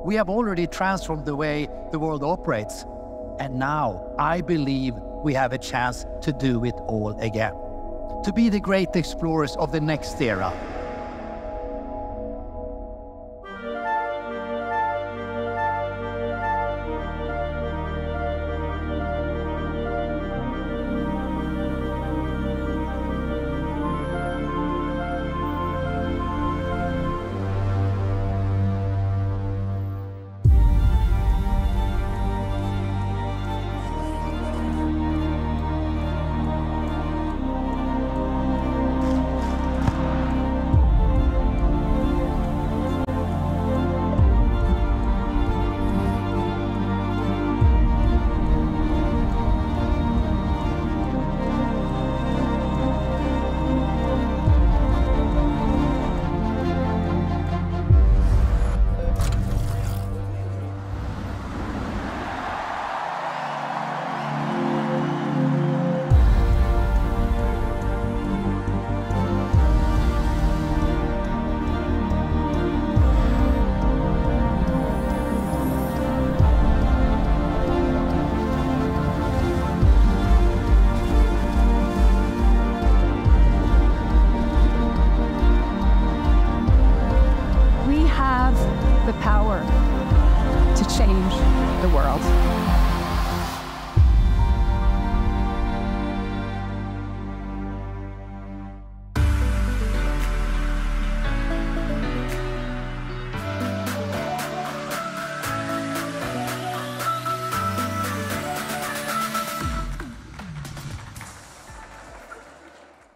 We have already transformed the way the world operates. And now I believe we have a chance to do it all again. To be the great explorers of the next era.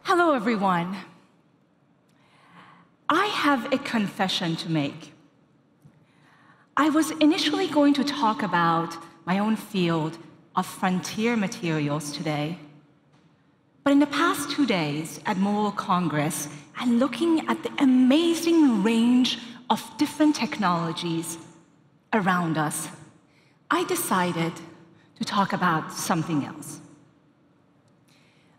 Hello, everyone. I have a confession to make. I was initially going to talk about my own field of frontier materials today. But in the past 2 days at Mobile Congress, and looking at the amazing range of different technologies around us, I decided to talk about something else.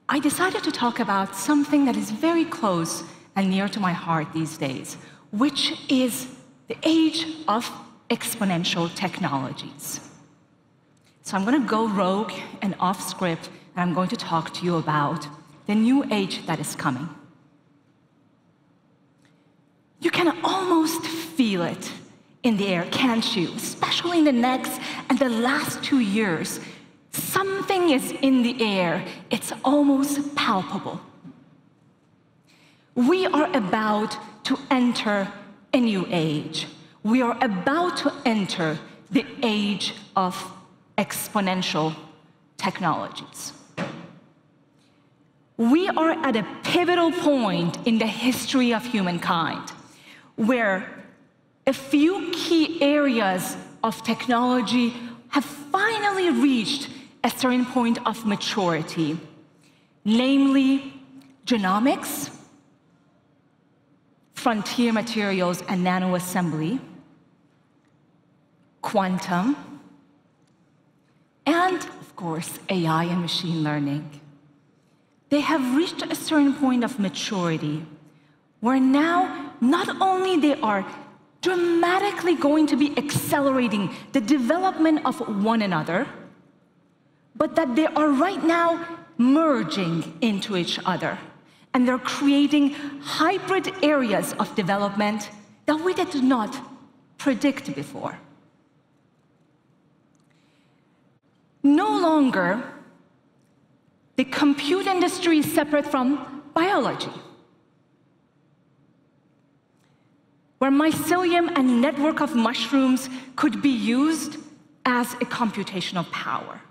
I decided to talk about something that is very close and near to my heart these days, which is the age of exponential technologies. So I'm going to go rogue and off script, and I'm going to talk to you about the new age that is coming. You can almost feel it in the air, can't you? Especially in the next and the last 2 years. Something is in the air. It's almost palpable. We are about to enter a new age. We are about to enter the age of exponential technologies. We are at a pivotal point in the history of humankind, where a few key areas of technology have finally reached a certain point of maturity, namely genomics, frontier materials and nanoassembly, quantum, and, of course, AI and machine learning. They have reached a certain point of maturity where now not only they are dramatically going to be accelerating the development of one another, but that they are right now merging into each other. And they're creating hybrid areas of development that we did not predict before. No longer the compute industry is separate from biology, where mycelium and network of mushrooms could be used as a computational power.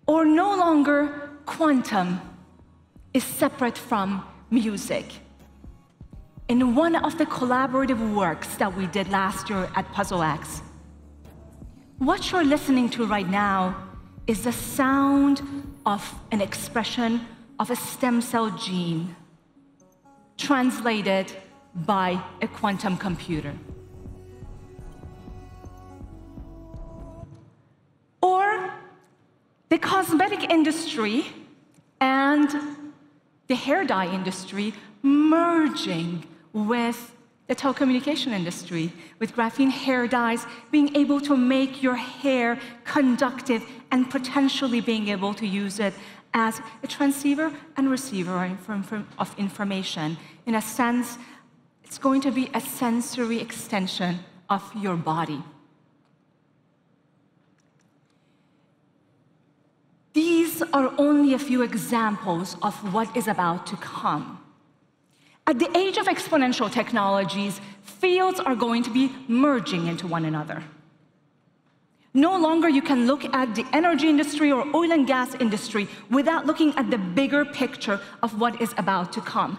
Or no longer quantum is separate from music. In one of the collaborative works that we did last year at PuzzleX, what you're listening to right now is the sound of an expression of a stem cell gene translated by a quantum computer. Or the cosmetic industry and the hair dye industry merging with the telecommunication industry, with graphene hair dyes being able to make your hair conductive and potentially being able to use it as a transceiver and receiver of information. In a sense, it's going to be a sensory extension of your body. These are only a few examples of what is about to come. At the age of exponential technologies, fields are going to be merging into one another. No longer you can look at the energy industry or oil and gas industry without looking at the bigger picture of what is about to come.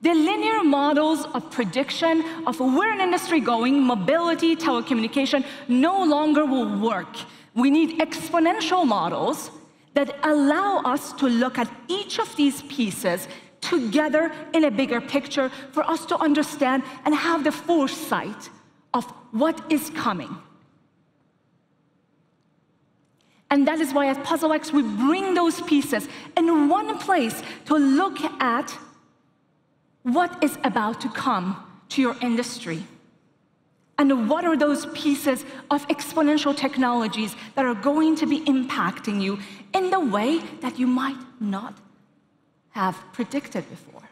The linear models of prediction of where an industry going, mobility, telecommunication, no longer will work. We need exponential models that allow us to look at each of these pieces together in a bigger picture for us to understand and have the foresight of what is coming. And that is why at PuzzleX we bring those pieces in one place to look at what is about to come to your industry. And what are those pieces of exponential technologies that are going to be impacting you in the way that you might not have predicted before.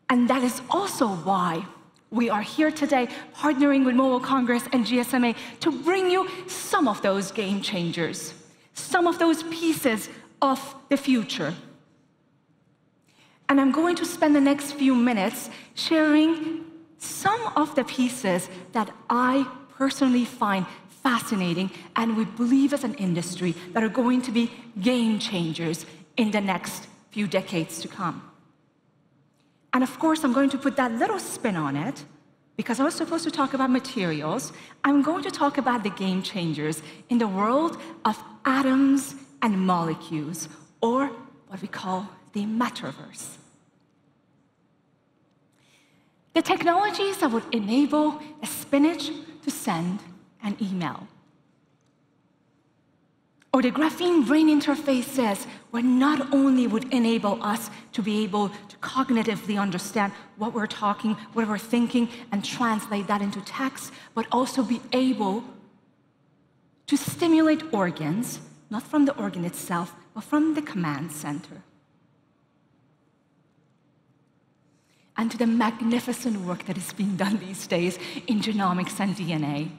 And that is also why we are here today partnering with Mobile Congress and GSMA to bring you some of those game changers, some of those pieces of the future. And I'm going to spend the next few minutes sharing some of the pieces that I personally find fascinating and we believe as an industry that are going to be game changers in the next few decades to come. And of course, I'm going to put that little spin on it because I was supposed to talk about materials. I'm going to talk about the game changers in the world of atoms and molecules, or what we call the metaverse. The technologies that would enable a spinach to send an email, or the graphene brain interfaces where not only would enable us to be able to cognitively understand what we're talking, what we're thinking, and translate that into text, but also be able to stimulate organs, not from the organ itself, but from the command center. And to the magnificent work that is being done these days in genomics and DNA.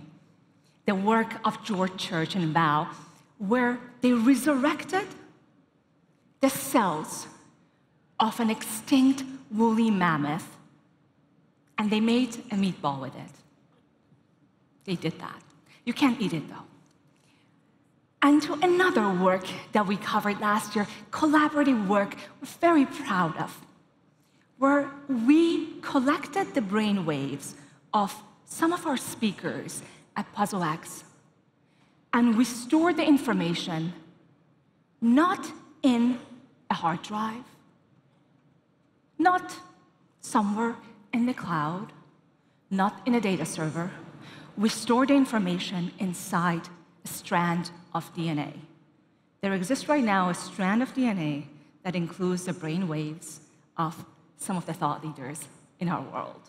The work of George Church and Val, where they resurrected the cells of an extinct woolly mammoth, and they made a meatball with it. They did that. You can't eat it, though. And to another work that we covered last year, collaborative work we're very proud of, where we collected the brain waves of some of our speakers at PuzzleX, and we stored the information not in a hard drive, not somewhere in the cloud, not in a data server. We stored the information inside a strand of DNA. There exists right now a strand of DNA that includes the brain waves of some of the thought leaders in our world.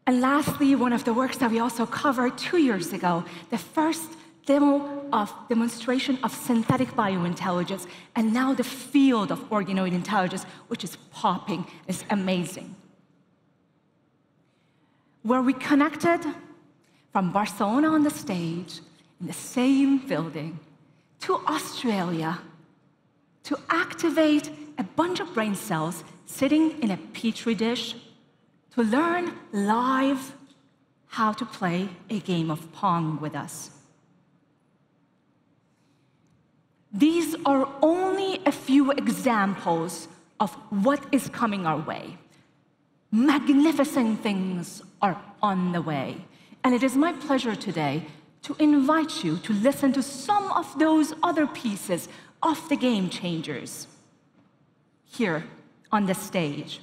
And lastly, one of the works that we also covered 2 years ago, the first demonstration of synthetic biointelligence, and now the field of organoid intelligence, which is popping, is amazing. Where we connected from Barcelona on the stage, in the same building, to Australia, to activate a bunch of brain cells sitting in a petri dish to learn live how to play a game of Pong with us. These are only a few examples of what is coming our way. Magnificent things are on the way. And it is my pleasure today to invite you to listen to some of those other pieces of the game changers here on the stage.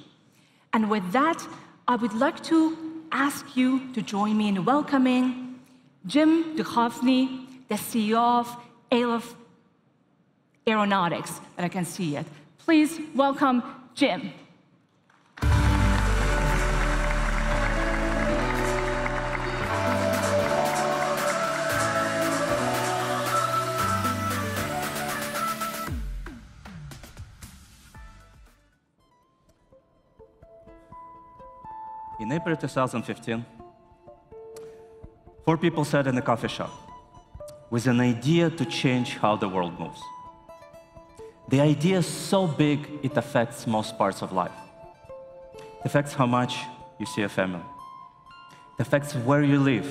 And with that, I would like to ask you to join me in welcoming Jim Dukhovny, the CEO of Alef Aeronautics, that I can see it. Please welcome Jim. In April 2015, 4 people sat in a coffee shop with an idea to change how the world moves. The idea is so big, it affects most parts of life. It affects how much you see a family. It affects where you live,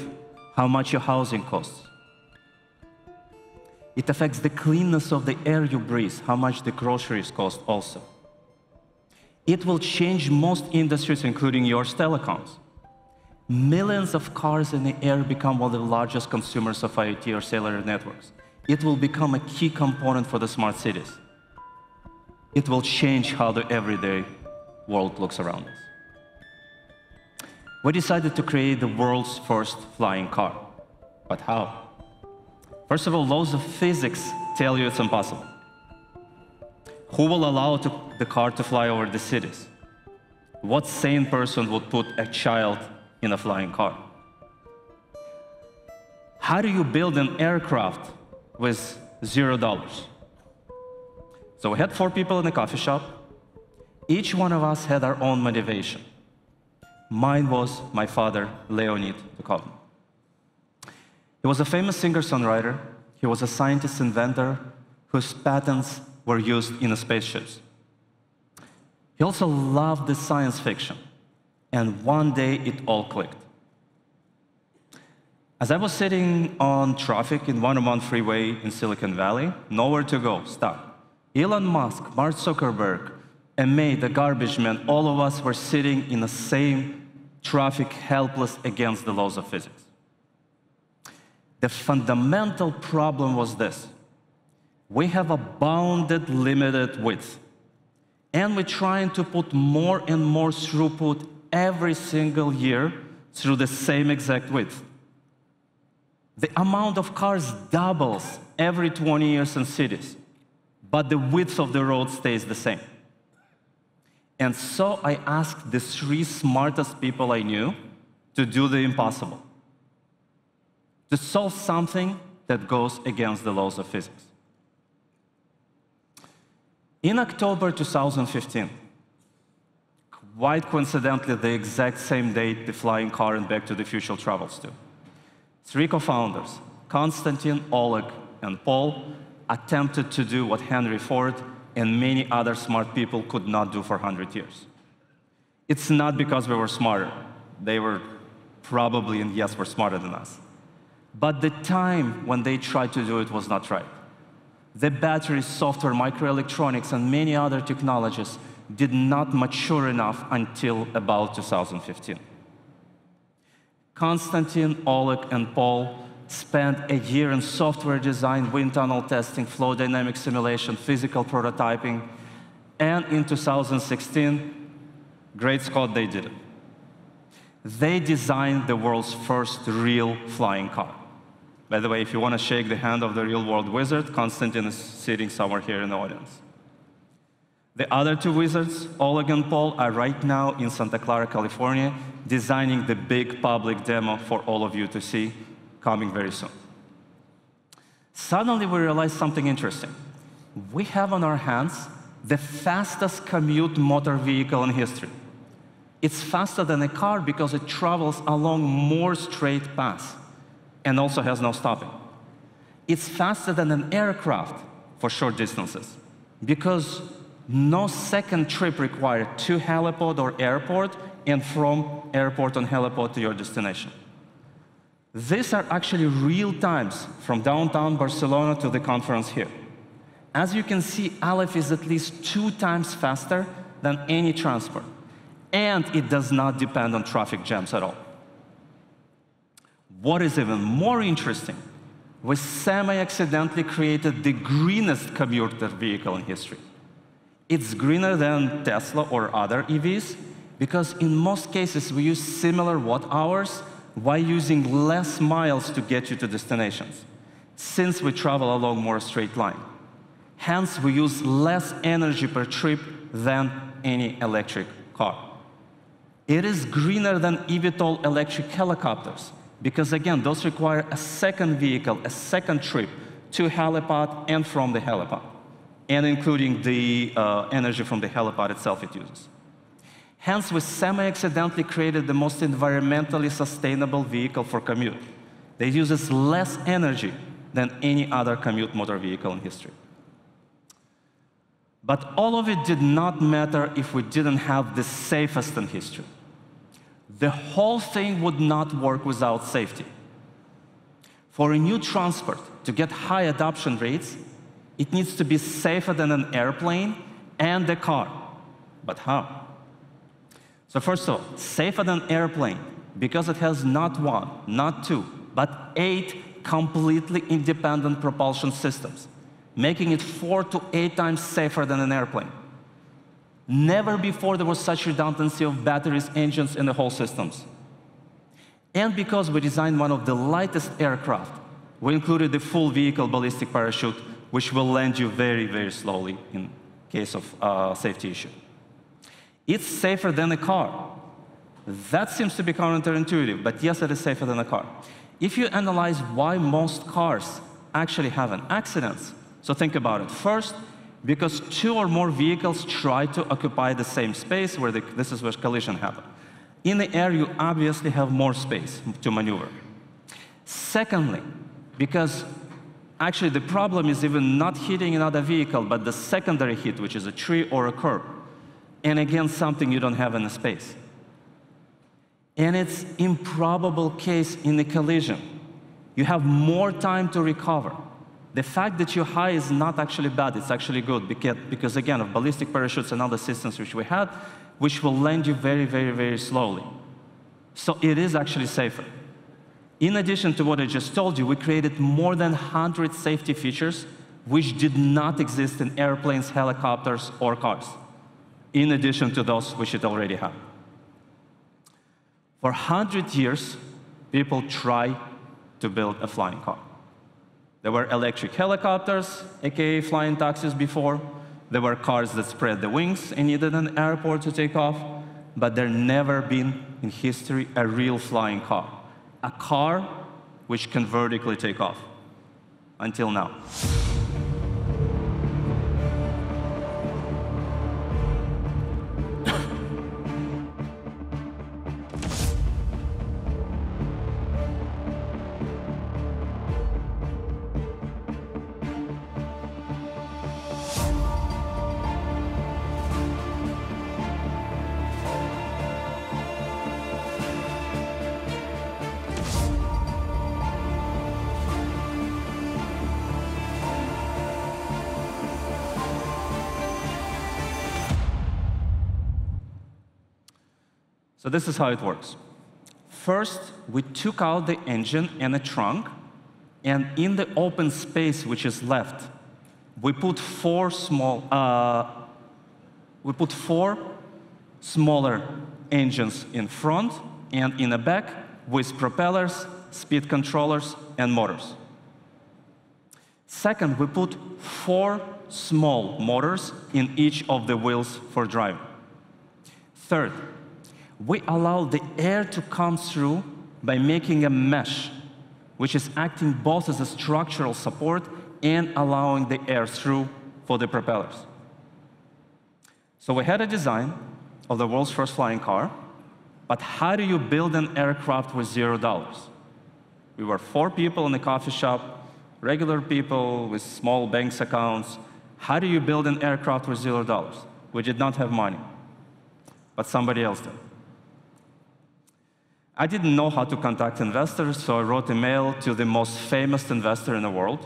how much your housing costs. It affects the cleanness of the air you breathe, how much the groceries cost also. It will change most industries, including yours, telecoms. Millions of cars in the air become one of the largest consumers of IoT or cellular networks. It will become a key component for the smart cities. It will change how the everyday world looks around us. We decided to create the world's first flying car. But how? First of all, laws of physics tell you it's impossible. Who will allow the car to fly over the cities? What sane person would put a child in a flying car? How do you build an aircraft with $0? So we had 4 people in a coffee shop. Each one of us had our own motivation. Mine was my father, Leonid Dukhovny. He was a famous singer-songwriter. He was a scientist inventor whose patents were used in spaceships. He also loved the science fiction, and one day it all clicked. As I was sitting on traffic in 101 freeway in Silicon Valley, nowhere to go, stuck. Elon Musk, Mark Zuckerberg, and me, the garbage man, all of us were sitting in the same traffic, helpless against the laws of physics. The fundamental problem was this. We have a bounded, limited width, and we're trying to put more and more throughput every single year through the same exact width. The amount of cars doubles every 20 years in cities, but the width of the road stays the same. And so I asked the 3 smartest people I knew to do the impossible, to solve something that goes against the laws of physics. In October 2015, quite coincidentally, the exact same date the flying car in Back to the Future travels to, 3 co-founders, Konstantin, Oleg, and Paul, attempted to do what Henry Ford and many other smart people could not do for 100 years. It's not because we were smarter. They were probably, and yes, were smarter than us. But the time when they tried to do it was not right. The battery, software, microelectronics, and many other technologies did not mature enough until about 2015. Konstantin, Oleg, and Paul spent a year in software design, wind tunnel testing, flow dynamic simulation, physical prototyping, and in 2016, great Scott, they did it. They designed the world's first real flying car. By the way, if you want to shake the hand of the real-world wizard, Konstantin is sitting somewhere here in the audience. The other 2 wizards, Oleg and Paul, are right now in Santa Clara, California, designing the big public demo for all of you to see, coming very soon. Suddenly, we realized something interesting. We have on our hands the fastest commute motor vehicle in history. It's faster than a car because it travels along more straight paths and also has no stopping. It's faster than an aircraft for short distances because no second trip required to helipad or airport and from airport and helipad to your destination. These are actually real times from downtown Barcelona to the conference here. As you can see, Alef is at least 2 times faster than any transport, and it does not depend on traffic jams at all. What is even more interesting, we semi-accidentally created the greenest commuter vehicle in history. It's greener than Tesla or other EVs because in most cases we use similar watt hours while using less miles to get you to destinations, since we travel along more straight line. Hence, we use less energy per trip than any electric car. It is greener than eVTOL electric helicopters, because again, those require a second vehicle, a second trip to helipad and from the helipad, and including the energy from the helipad itself it uses. Hence, we semi-accidentally created the most environmentally sustainable vehicle for commute. That uses less energy than any other commute motor vehicle in history. But all of it did not matter if we didn't have the safest in history. The whole thing would not work without safety. For a new transport to get high adoption rates, it needs to be safer than an airplane and a car. But how? So first of all, safer than an airplane, because it has not one, not two, but 8 completely independent propulsion systems, making it 4 to 8 times safer than an airplane. Never before there was such redundancy of batteries, engines, and the whole systems. And because we designed one of the lightest aircraft, we included the full vehicle ballistic parachute, which will land you very, very slowly in case of safety issue. It's safer than a car. That seems to be counterintuitive, but yes, it is safer than a car. If you analyze why most cars actually have an accidents, so think about it. First, because 2 or more vehicles try to occupy the same space, where this is where collision happens. In the air, you obviously have more space to maneuver. Secondly, because actually the problem is even not hitting another vehicle, but the secondary hit, which is a tree or a curb, and again, something you don't have in the space. And it's improbable case in a collision. You have more time to recover. The fact that you're high is not actually bad, it's actually good, because again, of ballistic parachutes and other systems which we had, which will land you very, very, very slowly. So it is actually safer. In addition to what I just told you, we created more than 100 safety features which did not exist in airplanes, helicopters, or cars, in addition to those which it already had. For 100 years, people tried to build a flying car. There were electric helicopters, aka flying taxis before. There were cars that spread the wings and needed an airport to take off. But there never been in history a real flying car. A car which can vertically take off, until now. So this is how it works. First, we took out the engine and the trunk, and in the open space which is left, we put 4 smaller engines in front and in the back with propellers, speed controllers, and motors. Second, we put 4 small motors in each of the wheels for driving. Third, we allow the air to come through by making a mesh, which is acting both as a structural support and allowing the air through for the propellers. So we had a design of the world's first flying car, but how do you build an aircraft with $0? We were 4 people in a coffee shop, regular people with small bank accounts. How do you build an aircraft with $0? We did not have money, but somebody else did. I didn't know how to contact investors, so I wrote a mail to the most famous investor in the world,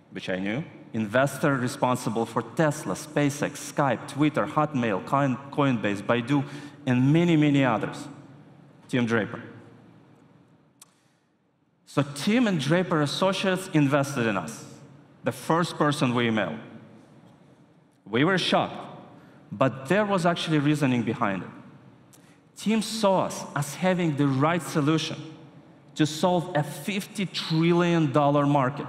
which I knew, investor responsible for Tesla, SpaceX, Skype, Twitter, Hotmail, Coinbase, Baidu, and many, many others, Tim Draper. So Tim and Draper Associates invested in us, the first person we emailed. We were shocked, but there was actually reasoning behind it. Tim saw us as having the right solution to solve a $50 trillion market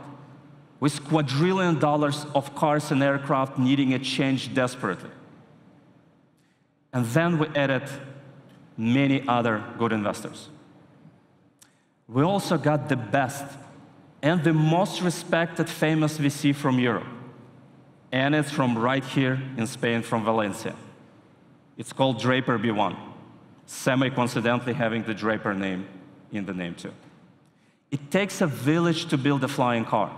with quadrillion dollars of cars and aircraft needing a change desperately. And then we added many other good investors. We also got the best and the most respected famous VC from Europe. And it's from right here in Spain, from Valencia. It's called Draper B1, semi-coincidentally having the Draper name in the name too. It takes a village to build a flying car.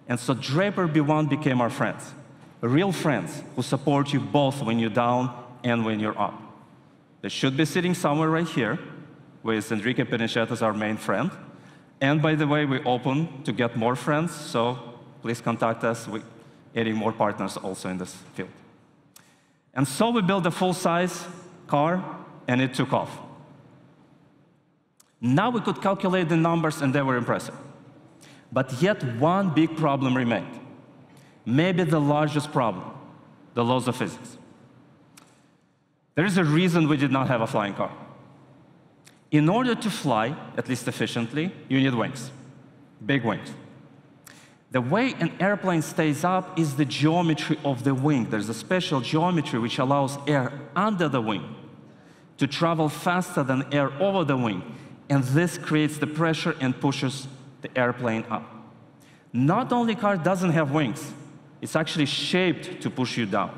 And so Draper B1 became our friends, real friends who support you both when you're down and when you're up. They should be sitting somewhere right here with Enrique Penichetti as our main friend. And by the way, we're open to get more friends, so please contact us. We're adding more partners also in this field. And so we built a full-size car, and it took off. Now we could calculate the numbers, and they were impressive. But yet one big problem remained, maybe the largest problem, the laws of physics. There is a reason we did not have a flying car. In order to fly, at least efficiently, you need wings, big wings. The way an airplane stays up is the geometry of the wing. There's a special geometry which allows air under the wing to travel faster than air over the wing, and this creates the pressure and pushes the airplane up. Not only car doesn't have wings, it's actually shaped to push you down.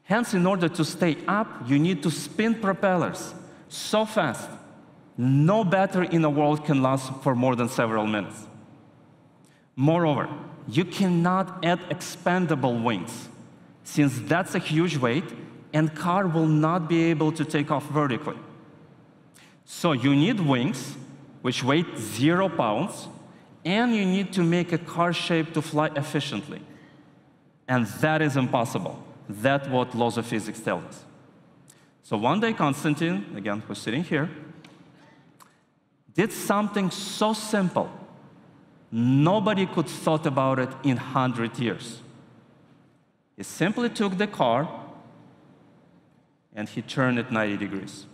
Hence, in order to stay up, you need to spin propellers so fast, no battery in the world can last for more than several minutes. Moreover, you cannot add expandable wings, since that's a huge weight, and car will not be able to take off vertically. So you need wings, which weigh 0 pounds, and you need to make a car shape to fly efficiently. And that is impossible. That's what laws of physics tell us. So one day, Konstantin, again, who's sitting here, did something so simple, nobody could have thought about it in 100 years. He simply took the car and he turned it 90 degrees.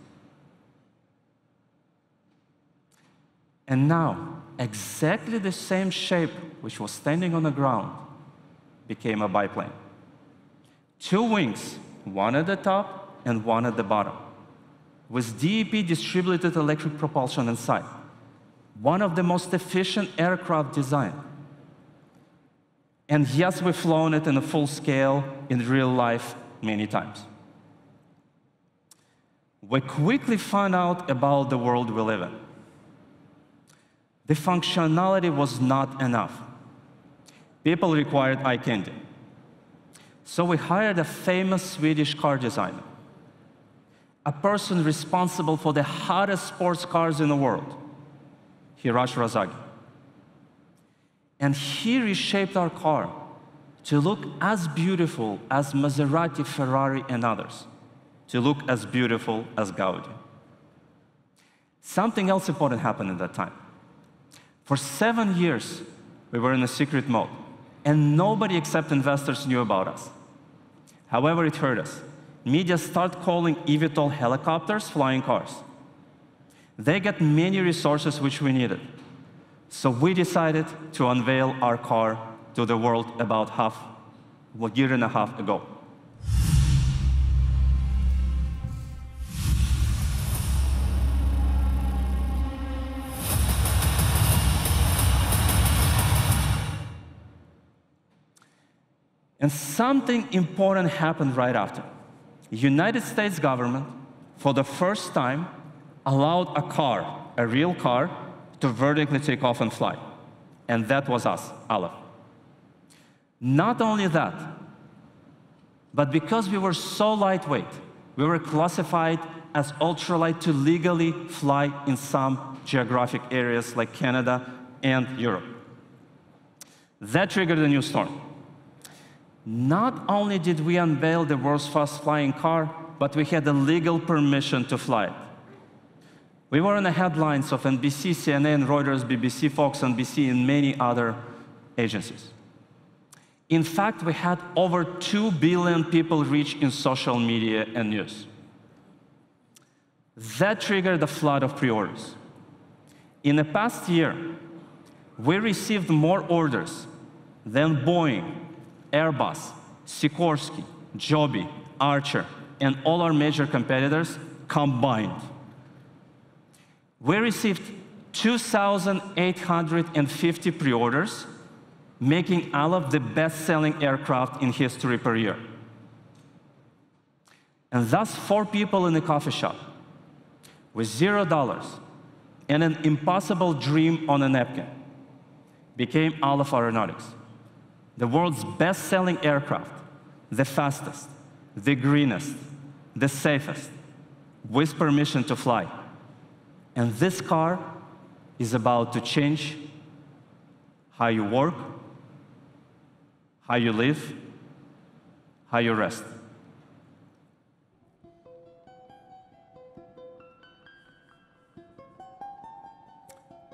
And now, exactly the same shape which was standing on the ground became a biplane. 2 wings, one at the top and one at the bottom, with DEP, distributed electric propulsion inside. One of the most efficient aircraft design. And yes, we've flown it in a full scale in real life many times. We quickly found out about the world we live in. The functionality was not enough. People required eye candy. So we hired a famous Swedish car designer, a person responsible for the hottest sports cars in the world, Hirash Razagi. And he reshaped our car to look as beautiful as Maserati, Ferrari, and others, to look as beautiful as Gaudi. Something else important happened at that time. For 7 years, we were in a secret mode, and nobody except investors knew about us. However, it hurt us. Media started calling eVTOL helicopters flying cars. They get many resources which we needed. So we decided to unveil our car to the world about a year and a half ago. And something important happened right after. The United States government, for the first time, allowed a car, a real car, to vertically take off and fly. And that was us, Alef. Not only that, but because we were so lightweight, we were classified as ultralight to legally fly in some geographic areas like Canada and Europe. That triggered a new storm. Not only did we unveil the world's fastest flying car, but we had a legal permission to fly it. We were in the headlines of NBC, CNN, Reuters, BBC, Fox, NBC, and many other agencies. In fact, we had over 2 billion people reach in social media and news. That triggered a flood of pre-orders. In the past year, we received more orders than Boeing, Airbus, Sikorsky, Joby, Archer, and all our major competitors combined. We received 2,850 pre-orders, making Alef the best-selling aircraft in history per year. And thus, 4 people in a coffee shop with $0 and an impossible dream on a napkin became Alef Aeronautics, the world's best-selling aircraft, the fastest, the greenest, the safest, with permission to fly. And this car is about to change how you work, how you live, how you rest.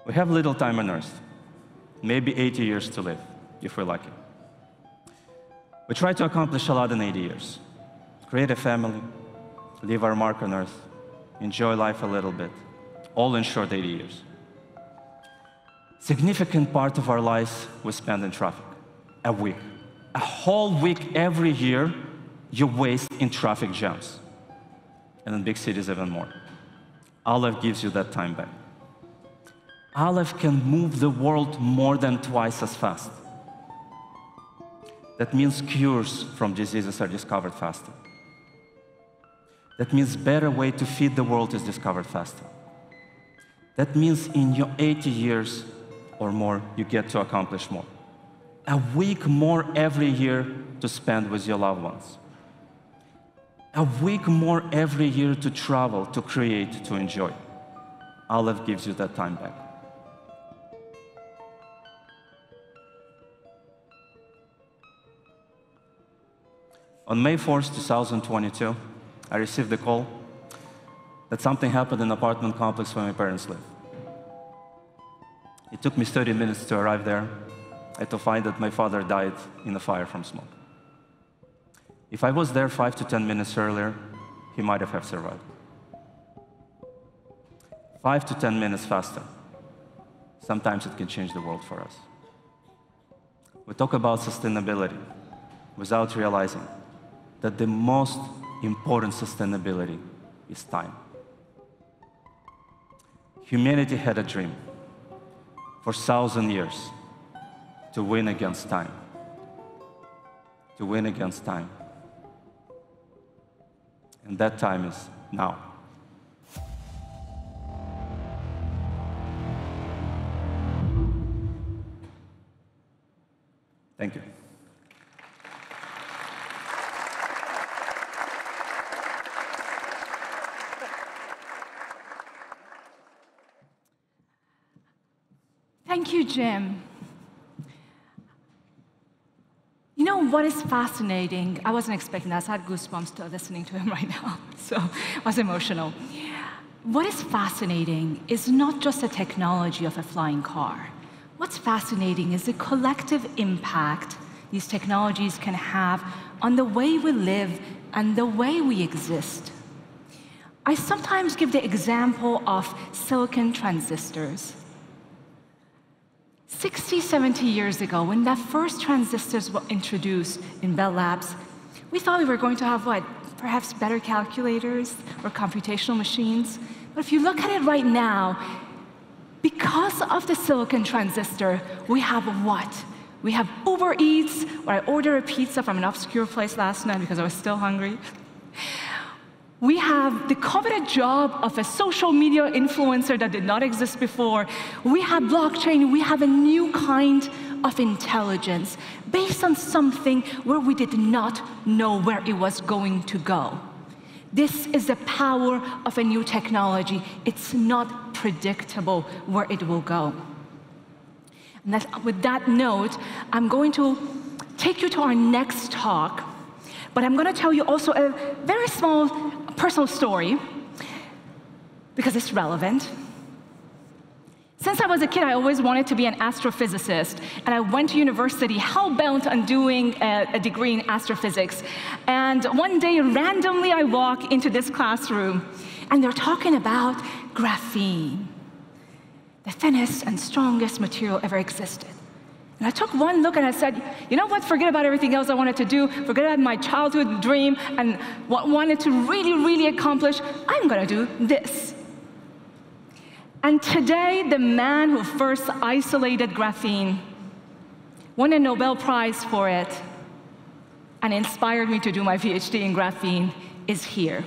We have little time on Earth, maybe 80 years to live, if we're lucky. We try to accomplish a lot in 80 years. Create a family, leave our mark on Earth, enjoy life a little bit, all in short 80 years. Significant part of our lives we spend in traffic, a week. A whole week every year you waste in traffic jams. And in big cities even more. Alef gives you that time back. Alef can move the world more than twice as fast. That means cures from diseases are discovered faster. That means better way to feed the world is discovered faster. That means in your 80 years or more, you get to accomplish more. A week more every year to spend with your loved ones. A week more every year to travel, to create, to enjoy. Alef gives you that time back. On May 4th, 2022, I received a call that something happened in an apartment complex where my parents live. It took me 30 minutes to arrive there and to find that my father died in a fire from smoke. If I was there 5 to 10 minutes earlier, he might have survived. 5 to 10 minutes faster. Sometimes it can change the world for us. We talk about sustainability without realizing that the most important sustainability is time. Humanity had a dream for 1,000 years to win against time. To win against time. And that time is now. Thank you. Thank you, Jim. You know what is fascinating? I wasn't expecting that. So I had goosebumps listening to him right now, so I was emotional. What is fascinating is not just the technology of a flying car. What's fascinating is the collective impact these technologies can have on the way we live and the way we exist. I sometimes give the example of silicon transistors. 60, 70 years ago, when the first transistors were introduced in Bell Labs, we thought we were going to have what? Perhaps better calculators or computational machines. But if you look at it right now, because of the silicon transistor, we have what? We have Uber Eats, where I ordered a pizza from an obscure place last night because I was still hungry. We have the coveted job of a social media influencer that did not exist before. We have blockchain. We have a new kind of intelligence based on something where we did not know where it was going to go. This is the power of a new technology. It's not predictable where it will go. And with that note, I'm going to take you to our next talk, but I'm going to tell you also a very small personal story, because it's relevant. Since I was a kid, I always wanted to be an astrophysicist, and I went to university hell-bent on doing a degree in astrophysics. And one day, randomly, I walk into this classroom, and they're talking about graphene, the thinnest and strongest material ever existed. And I took one look and I said, you know what, forget about everything else I wanted to do, forget about my childhood dream and what I wanted to really, really accomplish, I'm gonna do this. And today, the man who first isolated graphene won a Nobel Prize for it and inspired me to do my PhD in graphene is here.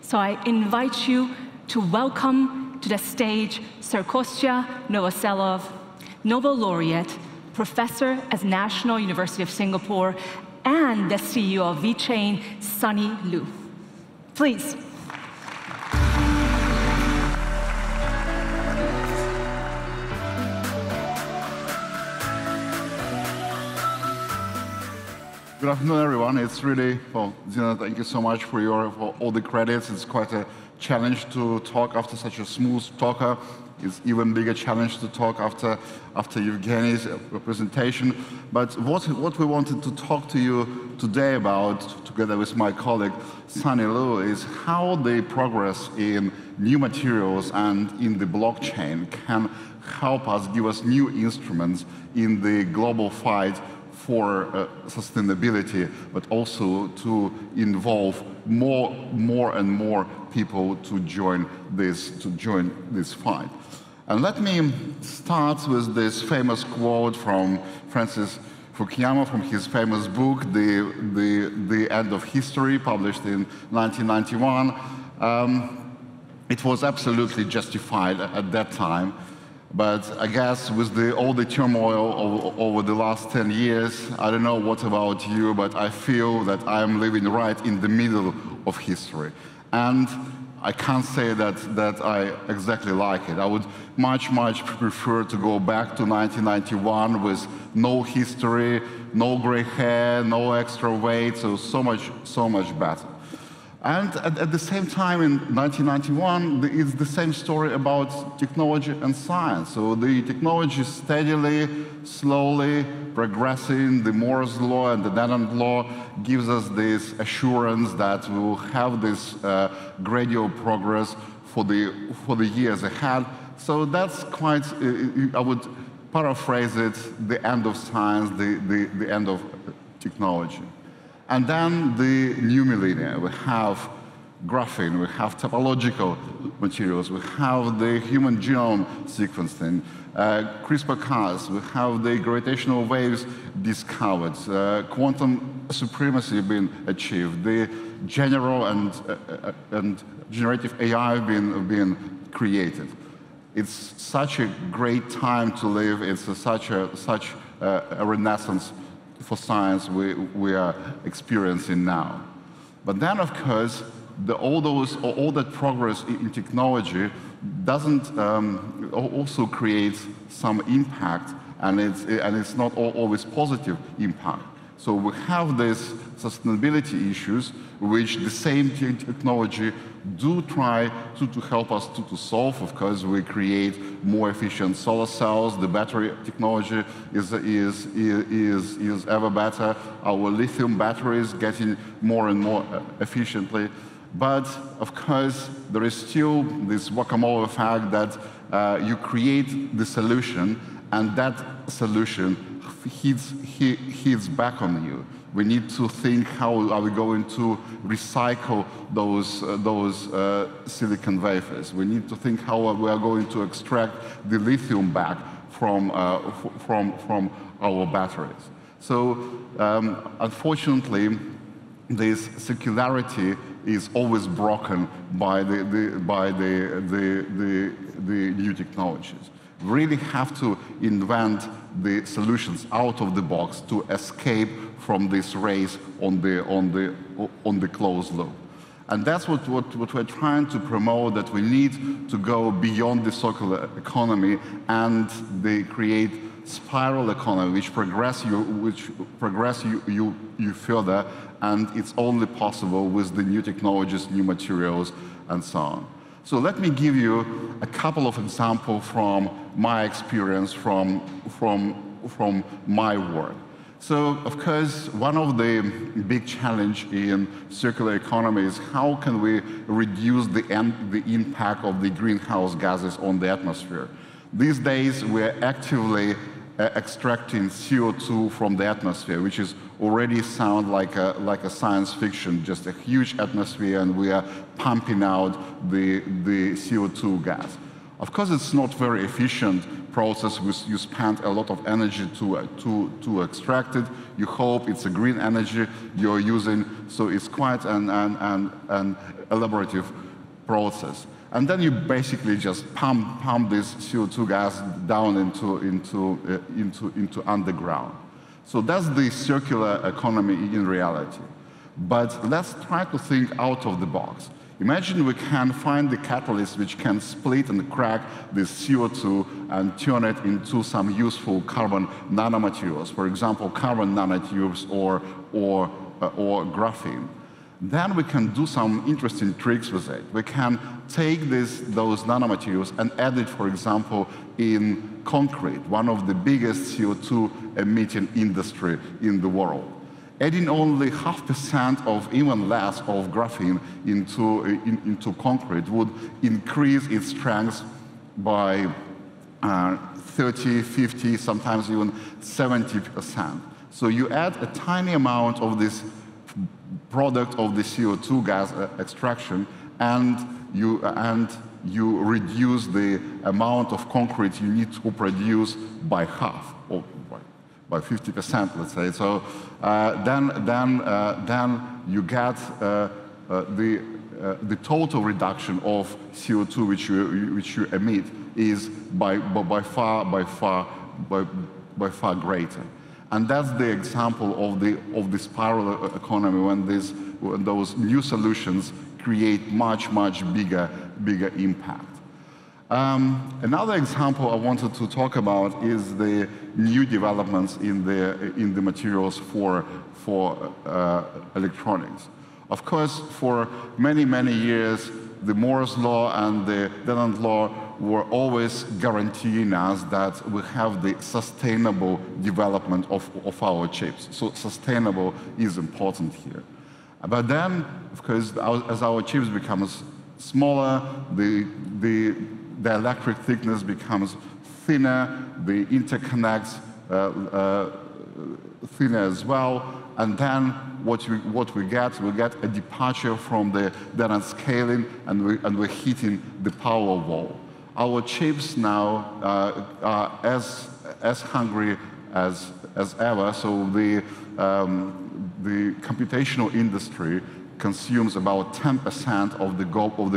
So I invite you to welcome to the stage Sir Kostya Novoselov, Nobel laureate, professor at National University of Singapore, and the CEO of VeChain, Sunny Lu. Please. Good afternoon, everyone. It's really, well, Zina, thank you so much for all the credits. It's quite a challenge to talk after such a smooth talker. It's even bigger challenge to talk after Evgeny's presentation. But what we wanted to talk to you today about, together with my colleague Sunny Lu, is how the progress in new materials and in the blockchain can help us, give us new instruments in the global fight for sustainability, but also to involve more and more people to join this fight. And let me start with this famous quote from Francis Fukuyama from his famous book, The End of History, published in 1991. It was absolutely justified at that time. But I guess with all the turmoil over the last 10 years, I don't know what about you, but I feel that I am living right in the middle of history. And I can't say that I exactly like it. I would much prefer to go back to 1991 with no history, no gray hair, no extra weight, so much better. And at the same time, in 1991, it's the same story about technology and science. So the technology steadily, slowly progressing. The Moore's law and the Newton's law gives us this assurance that we will have this gradual progress for the years ahead. So that's quite, I would paraphrase it, the end of science, the end of technology. And then the new millennia, we have graphene, we have topological materials, we have the human genome sequencing, CRISPR-Cas, we have the gravitational waves discovered, quantum supremacy being achieved, the general and generative AI being created. It's such a great time to live. It's such a renaissance for science we are experiencing now. But then, of course, all that progress in technology doesn't also create some impact, and it's not always positive impact. So we have these sustainability issues, which the same technology do try to help us to solve. Of course, we create more efficient solar cells. The battery technology is ever better. Our lithium batteries getting more and more efficiently. But of course, there is still this whack-a-mole effect that you create the solution, and that solution hits back on you. We need to think how are we going to recycle those silicon wafers. We need to think how we are going to extract the lithium back from our batteries. So unfortunately, this circularity is always broken by the new technologies. We really have to invent the solutions out of the box to escape from this race on the closed loop. And that's what we're trying to promote, that we need to go beyond the circular economy and they create spiral economy, which progress you further, and it's only possible with the new technologies, new materials, and so on. So let me give you a couple of examples from my experience, from my work. So, of course, one of the big challenges in circular economy is how can we reduce the impact of the greenhouse gases on the atmosphere. These days, we're actively extracting CO2 from the atmosphere, which is already sound like a science fiction, just a huge atmosphere, and we are pumping out the CO2 gas. Of course, it's not very efficient process. You spend a lot of energy to extract it. You hope it's a green energy you're using, so it's quite an elaborative process. And then you basically just pump this CO2 gas down into underground. So that's the circular economy in reality. But let's try to think out of the box. Imagine we can find the catalyst which can split and crack this CO2 and turn it into some useful carbon nanomaterials, for example, carbon nanotubes or graphene. Then we can do some interesting tricks with it. We can take those nanomaterials and add it, for example, in concrete, one of the biggest CO2 emitting industry in the world. Adding only 0.5% of even less of graphene into concrete would increase its strength by 30, 50, sometimes even 70%. So you add a tiny amount of this product of the CO2 gas extraction, and you reduce the amount of concrete you need to produce by half, or by 50%, let's say. So then you get the total reduction of CO2 which you emit is by far greater. And that's the example of the spiral economy when those new solutions create much bigger impact. Another example I wanted to talk about is the new developments in the materials for electronics. Of course, for many years, the Moore's law and the Deland law were always guaranteeing us that we have the sustainable development of our chips. So sustainable is important here. But then, of course, as our chips become smaller, the electric thickness becomes thinner, the interconnects thinner as well, and then what we get a departure from the Deland scaling, and we're hitting the power wall. Our chips now are as hungry as ever, so the computational industry consumes about 10% of the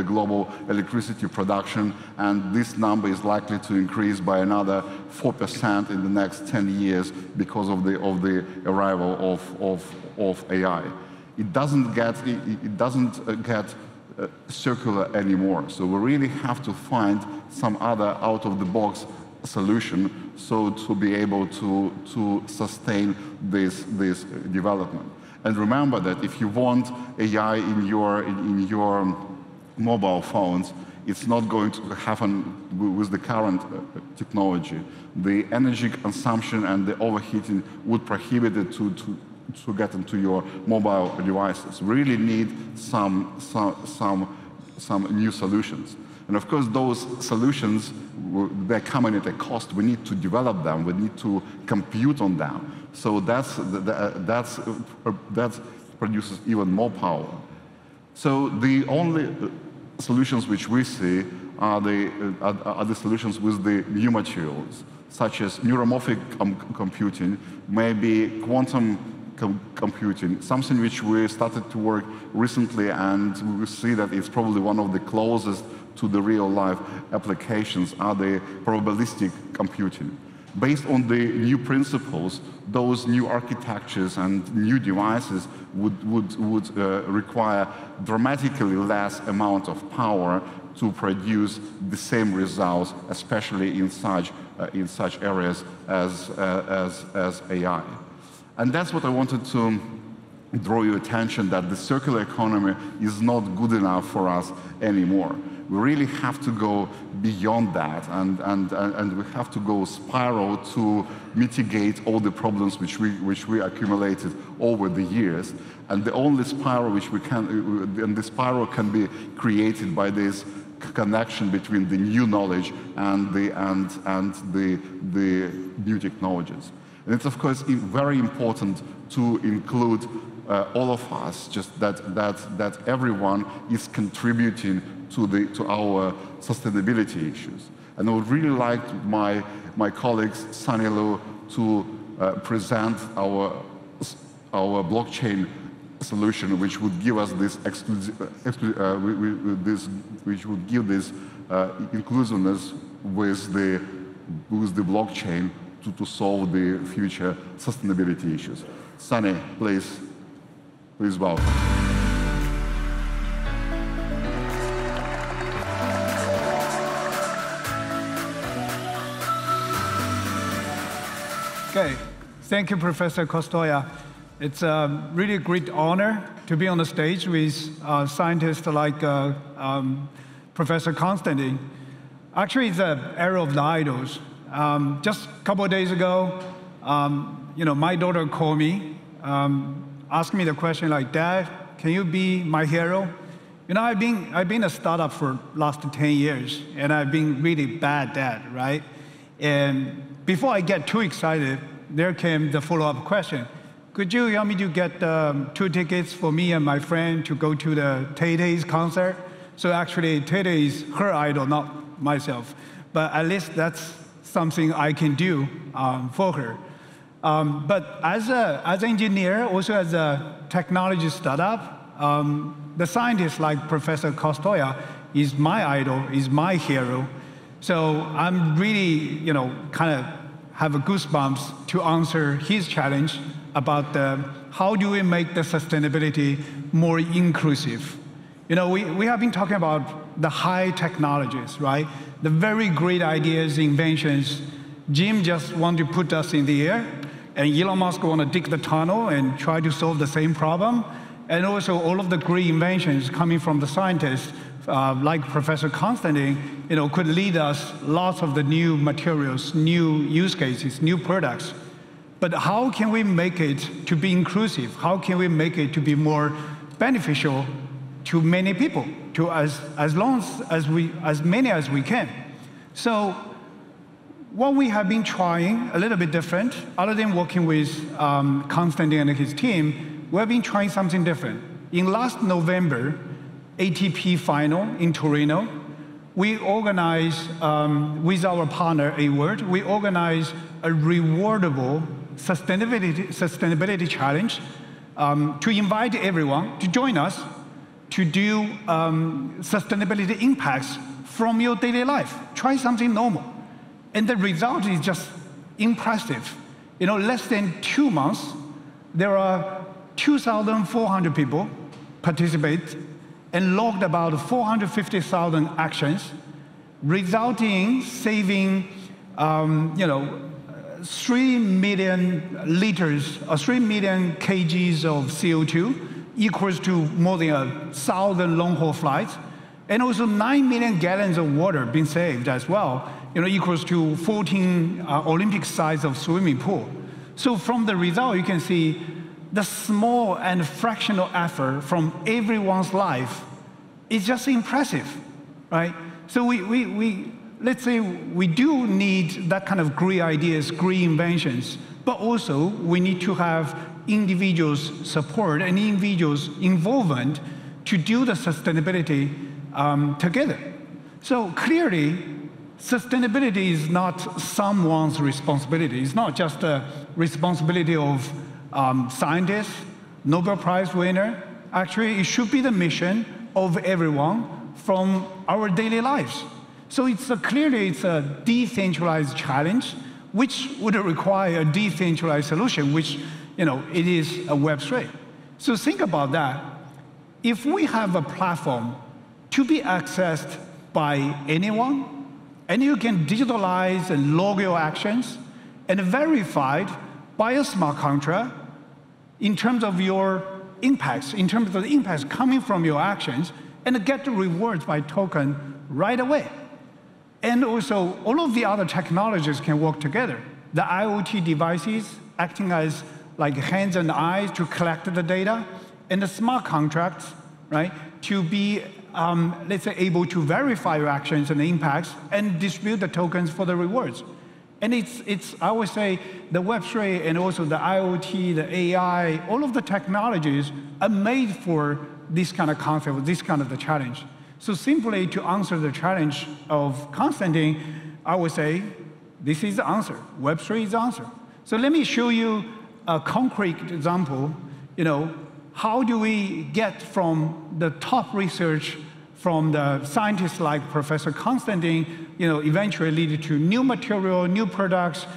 global electricity production, and this number is likely to increase by another 4% in the next 10 years because of the arrival of AI. It doesn't get circular anymore, so we really have to find some other out-of-the-box solution so to be able to sustain this development. And remember that if you want AI in your mobile phones, it's not going to happen with the current technology. The energy consumption and the overheating would prohibit it to get into your mobile devices. We really need some new solutions. And of course, those solutions, they're coming at a cost. We need to develop them. We need to compute on them. So that produces even more power. So the only solutions which we see are the solutions with the new materials, such as neuromorphic computing, maybe quantum computing, something which we started to work recently, and we see that it's probably one of the closest to the real-life applications are the probabilistic computing. Based on the new principles, those new architectures and new devices would require dramatically less amount of power to produce the same results, especially in such areas as AI. And that's what I wanted to draw your attention, that the circular economy is not good enough for us anymore. We really have to go beyond that, and we have to go spiral to mitigate all the problems which we accumulated over the years. And the only spiral which we can, and the spiral can be created by this connection between the new knowledge and the new technologies. And it's of course very important to include all of us, just that everyone is contributing to our sustainability issues. And I would really like my colleagues, Sunny Lu, to present our blockchain solution, which would give us this which would give this inclusiveness with the blockchain to solve the future sustainability issues. Sunny, please welcome. Okay, thank you, Professor Kostya. It's a really great honor to be on the stage with scientists like Professor Konstantin. Actually, it's an era of the idols. Just a couple of days ago, my daughter called me, asked me the question like, "Dad, can you be my hero?" I've been a startup for the last 10 years, and I've been really bad dad, right? And before I get too excited, there came the follow-up question. Could you help me to get 2 tickets for me and my friend to go to the Tay-Tay's concert? So actually, Tay-Tay is her idol, not myself. But at least that's something I can do for her. But as an engineer, also as a technology startup, the scientist like Professor Kostya is my idol, is my hero. So I'm really, kind of have a goosebumps to answer his challenge about how do we make the sustainability more inclusive. We have been talking about the high technologies, right? The very great ideas, inventions. Jim just want to put us in the air, and Elon Musk want to dig the tunnel and try to solve the same problem. And also all of the great inventions coming from the scientists, like Professor Konstantin, could lead us lots of the new materials, new use cases, new products. But how can we make it to be inclusive? How can we make it to be more beneficial to many people, to as many as we can? So what we have been trying, a little bit different, other than working with Konstantin and his team, we have been trying something different. In last November, ATP final in Torino, we organized, with our partner Award, we organized a rewardable sustainability challenge to invite everyone to join us to do sustainability impacts from your daily life. Try something normal. And the result is just impressive. Less than 2 months, there are 2,400 people participate and logged about 450,000 actions, resulting in saving 3 million liters, 3 million kgs of CO2, equals to more than 1,000 long-haul flights, and also 9 million gallons of water being saved as well, equals to 14 Olympic size of swimming pool. So from the result, you can see the small and fractional effort from everyone's life is just impressive, right? So let's say we do need that kind of great ideas, great inventions, but also we need to have individuals' support and individuals' involvement to do the sustainability together. So clearly, sustainability is not someone's responsibility. It's not just the responsibility of scientists, Nobel Prize winner. Actually, it should be the mission of everyone from our daily lives. So clearly it's a decentralized challenge, which would require a decentralized solution, which it is a Web3. So think about that. If we have a platform to be accessed by anyone, and you can digitalize and log your actions, and verified by a smart contract in terms of your impacts, in terms of the impacts coming from your actions, and get the rewards by token right away. And also, all of the other technologies can work together. The IoT devices acting as like hands and eyes to collect the data, and the smart contracts, right, to be, let's say, able to verify your actions and the impacts and distribute the tokens for the rewards. And I would say the Web3 and also the IoT, the AI, all of the technologies are made for this kind of concept, this kind of the challenge. So simply to answer the challenge of Konstantin, I would say, this is the answer. Web3 is the answer. So let me show you a concrete example. How do we get from the top research from the scientists like Professor Konstantin, eventually lead to new material, new products.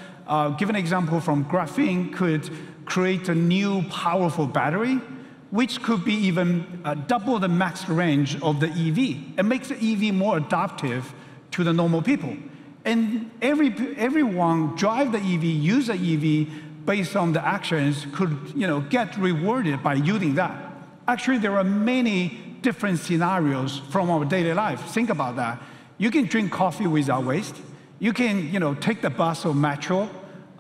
Give an example from graphene could create a new powerful battery, which could be even double the max range of the EV. It makes the EV more adaptive to the normal people. And everyone drive the EV, use the EV based on the actions could get rewarded by using that. Actually, there are many different scenarios from our daily life. Think about that. You can drink coffee without waste. You can take the bus or metro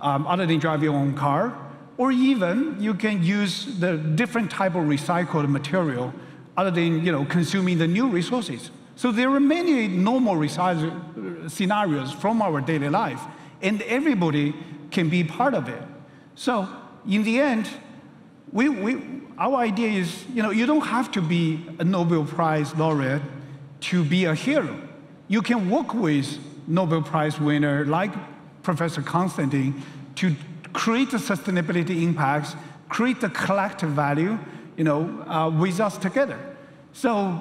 other than drive your own car. Or even you can use the different type of recycled material other than consuming the new resources. So there are many normal scenarios from our daily life, and everybody can be part of it. So in the end, our idea is, you don't have to be a Nobel Prize laureate to be a hero. You can work with Nobel Prize winner like Professor Konstantin to create the sustainability impacts, create the collective value, with us together. So,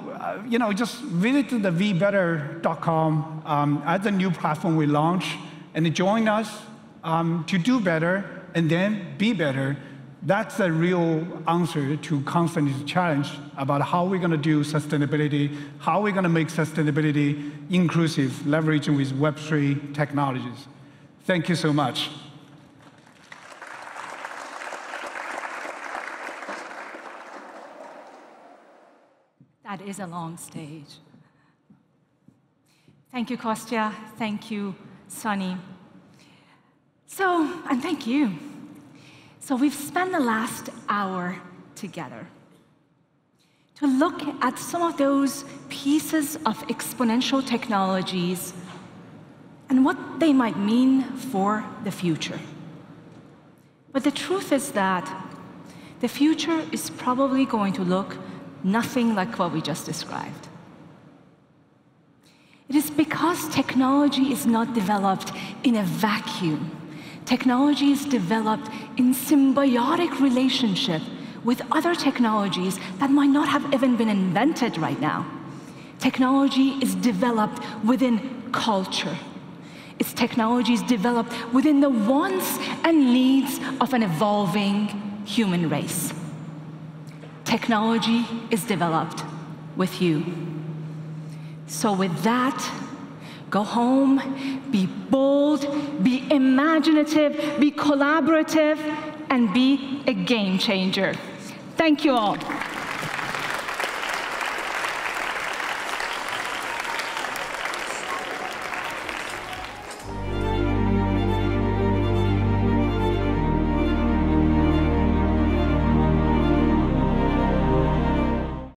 just visit the vbetter.com as a new platform we launch, and join us to do better and then be better. That's the real answer to Konstantin's challenge about how we're going to do sustainability, how we're going to make sustainability inclusive, leveraging with Web3 technologies. Thank you so much. That is a long stage. Thank you, Kostya. Thank you, Sunny. And thank you. So we've spent the last hour together to look at some of those pieces of exponential technologies and what they might mean for the future. But the truth is that the future is probably going to look nothing like what we just described. It is because technology is not developed in a vacuum. Technology is developed in symbiotic relationship with other technologies that might not have even been invented right now. Technology is developed within culture. Its technology is developed within the wants and needs of an evolving human race. Technology is developed with you. So with that, go home, be bold, be imaginative, be collaborative, and be a game changer. Thank you all.